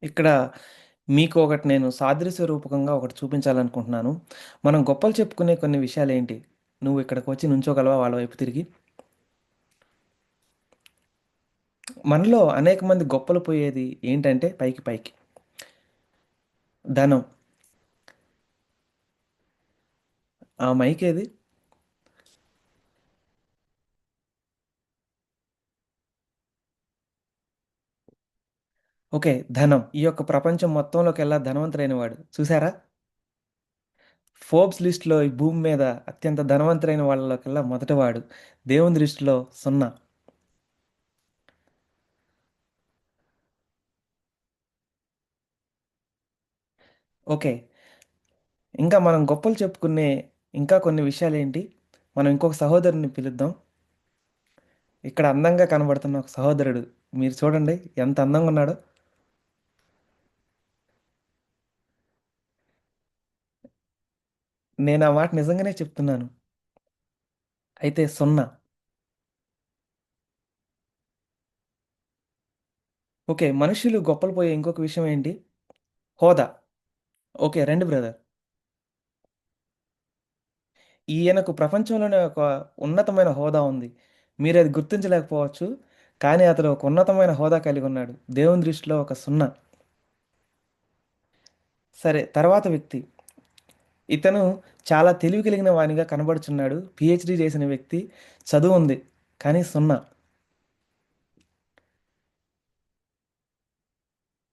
ఇక్కడ మీకు ఒకటి నేను సాదృశ్య రూపకంగా ఒకటి చూపించాలనుకుంటున్నాను. మనం గొప్పలు చెప్పుకునే కొన్ని విషయాలేంటి? నువ్వు ఇక్కడికి వచ్చి నుంచోగలవా వాళ్ళ వైపు తిరిగి? మనలో అనేక మంది గొప్పలు పోయేది ఏంటంటే పైకి పైకి. ధనం. ఆ మైక్ ఏది? ఓకే. ధనం. ఈ యొక్క ప్రపంచం మొత్తంలోకెల్లా ధనవంతుడైన వాడు. చూసారా? ఫోర్బ్స్ లిస్ట్‌లో ఈ భూమి మీద అత్యంత ధనవంతులైన వాళ్ళలోకెల్లా మొదటివాడు. దేవుని దృష్టిలో సున్నా. ఓకే. ఇంకా మనం గొప్పలు చెప్పుకునే ఇంకా కొన్ని విషయాలేంటి? మనం ఇంకొక సహోదరుని పిలుద్దాం. ఇక్కడ అందంగా కనబడుతున్న ఒక సహోదరుడు. మీరు చూడండి ఎంత అందంగా ఉన్నాడో. నేను ఆ మాట నిజంగానే చెప్తున్నాను. అయితే సున్నా. ఓకే. మనుషులు గొప్పలు పోయే ఇంకొక విషయం ఏంటి? హోదా. ఓకే. రండి బ్రదర్. ఈయనకు ప్రపంచంలోనే ఒక ఉన్నతమైన హోదా ఉంది. మీరది గుర్తించలేకపోవచ్చు. కానీ అతడు ఒక ఉన్నతమైన హోదా కలిగి ఉన్నాడు. దేవుని దృష్టిలో ఒక సున్నా. సరే తర్వాత వ్యక్తి. ఇతను చాలా తెలివి కలిగిన వానిగా కనబడుచున్నాడు. పీహెచ్‌డీ చేసిన వ్యక్తి. చదువుంది. కానీ సున్నా.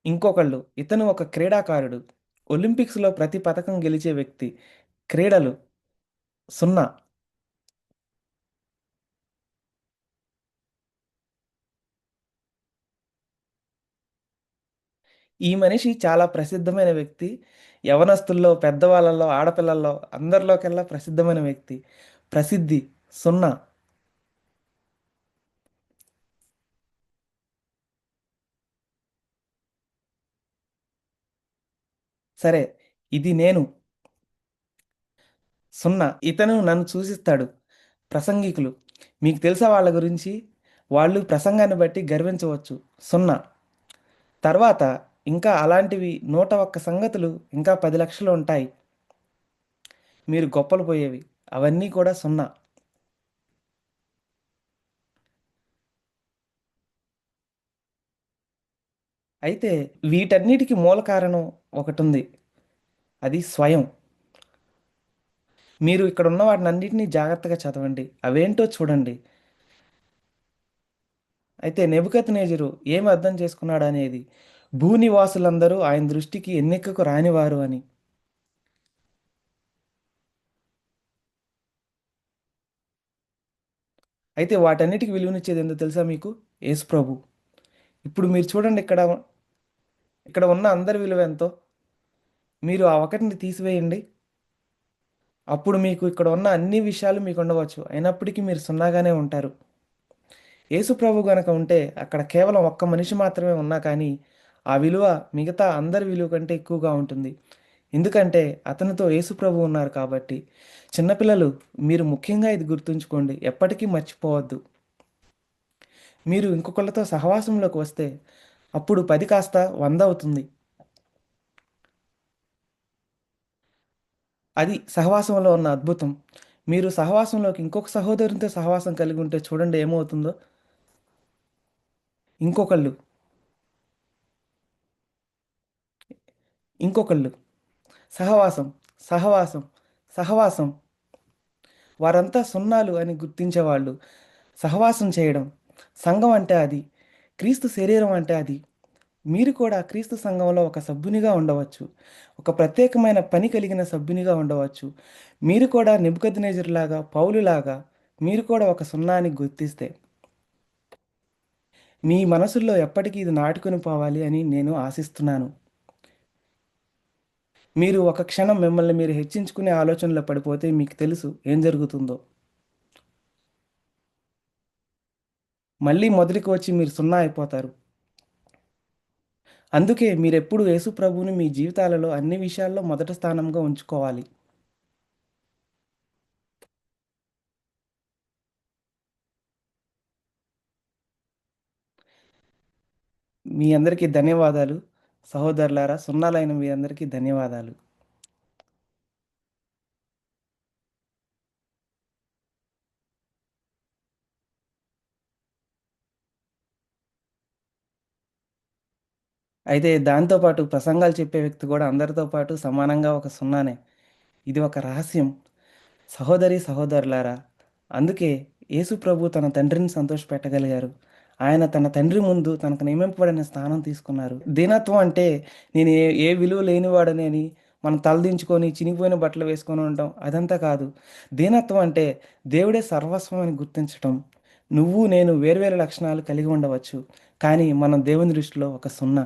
ఇంకొకళ్ళు ఇతను ఒక క్రీడాకారుడు. ఒలింపిక్స్‌లో ప్రతి పతకం గెలిచే వ్యక్తి. క్రీడలు సున్నా. ఈ మనిషి చాలా ప్రసిద్ధమైన వ్యక్తి. యవనస్తుల్లో, పెద్దవాళ్ళలో, ఆడపిల్లల్లో అందరిలోకెల్లా ప్రసిద్ధమైన వ్యక్తి. ప్రసిద్ధి సున్నా. సరే ఇది నేను. సున్నా. ఇతను నన్ను సూచిస్తాడు. ప్రసంగికులు. మీకు తెలుసా వాళ్ళ గురించి? వాళ్ళు ప్రసంగాన్ని బట్టి గర్వించవచ్చు. సున్నా. తర్వాత ఇంకా అలాంటివి 101 సంగతులు ఇంకా 10,00,000 ఉంటాయి. మీరు గొప్పలు పోయేవి. అవన్నీ కూడా సున్నా. అయితే వీటన్నిటికి మూల కారణం ఒకటుంది. అది స్వయం. మీరు ఇక్కడ ఉన్న వాటినన్నిటిని జాగ్రత్తగా చదవండి. అవేంటో చూడండి. అయితే నెబుకద్నెజరు ఏమి అర్థం చేసుకున్నాడనేది. భూనివాసులందరూ ఆయన దృష్టికి ఎన్నెక్కకు రానివారు అని. అయితే వాటన్నిటికి విలువనిచ్చేది ఏందో తెలుసా మీకు? యేసు ప్రభు. ఇప్పుడు మీరు చూడండి ఇక్కడ ఇక్కడ ఉన్న అందరి విలువ ఎంతో. మీరు ఆ ఒకటిని తీసివేయండి. అప్పుడు మీకు ఇక్కడ ఉన్న అన్ని విషయాలు మీకు ఉండవచ్చు. అయినప్పటికీ మీరు సున్నాగానే ఉంటారు. యేసు ప్రభు గనక ఉంటే అక్కడ కేవలం ఒక్క మనిషి మాత్రమే ఉన్నా కానీ ఆ విలువ మిగతా అందరి విలువ కంటే ఎక్కువగా ఉంటుంది. ఎందుకంటే అతనితో యేసు ప్రభు ఉన్నారు కాబట్టి. చిన్నపిల్లలు మీరు ముఖ్యంగా ఇది గుర్తుంచుకోండి. ఎప్పటికీ మర్చిపోవద్దు. మీరు ఇంకొకళ్ళతో సహవాసంలోకి వస్తే అప్పుడు 10 కాస్త 100 అవుతుంది. అది సహవాసంలో ఉన్న అద్భుతం. మీరు సహవాసంలోకి ఇంకొక సహోదరునితో సహవాసం కలిగి ఉంటే చూడండి ఏమవుతుందో. ఇంకొకళ్ళు, ఇంకొకళ్ళు సహవాసం, సహవాసం, సహవాసం. వారంతా సున్నాలు అని గుర్తించేవాళ్ళు. సహవాసం చేయడం. సంఘం అంటే అది. క్రీస్తు శరీరం అంటే అది. మీరు కూడా క్రీస్తు సంఘంలో ఒక సభ్యునిగా ఉండవచ్చు. ఒక ప్రత్యేకమైన పని కలిగిన సభ్యునిగా ఉండవచ్చు. మీరు కూడా నెబుకద్నెజరులాగా, పౌలులాగా మీరు కూడా ఒక సున్నాని గుర్తిస్తే మీ మనసుల్లో ఎప్పటికీ ఇది నాటుకొని పోవాలి అని నేను ఆశిస్తున్నాను. మీరు ఒక క్షణం మిమ్మల్ని మీరు హెచ్చించుకునే ఆలోచనలో పడిపోతే మీకు తెలుసు ఏం జరుగుతుందో. మళ్ళీ మొదటికి వచ్చి మీరు సున్నా అయిపోతారు. అందుకే మీరెప్పుడు యేసు ప్రభువుని మీ జీవితాలలో అన్ని విషయాల్లో మొదటి స్థానంగా ఉంచుకోవాలి. మీ అందరికీ ధన్యవాదాలు. సహోదరులారా, సున్నాలైన మీ అందరికీ ధన్యవాదాలు. అయితే దాంతో పాటు ప్రసంగాలు చెప్పే వ్యక్తి కూడా అందరితో పాటు సమానంగా ఒక సున్నానే. ఇది ఒక రహస్యం. సహోదరి సహోదరులారా, అందుకే యేసు ప్రభు తన తండ్రిని సంతోషపెట్టగలిగారు. ఆయన తన తండ్రి ముందు తనకు నియమింపబడిన స్థానం తీసుకున్నారు. దీనత్వం అంటే నేను ఏ విలువ లేనివాడని అని మనం తలదించుకొని చినిగిపోయిన బట్టలు వేసుకొని ఉండటం అదంతా కాదు. దీనత్వం అంటే దేవుడే సర్వస్వం అని గుర్తించటం. నువ్వు నేను వేర్వేరు లక్షణాలు కలిగి ఉండవచ్చు, కానీ మనం దేవుని దృష్టిలో ఒక సున్నా.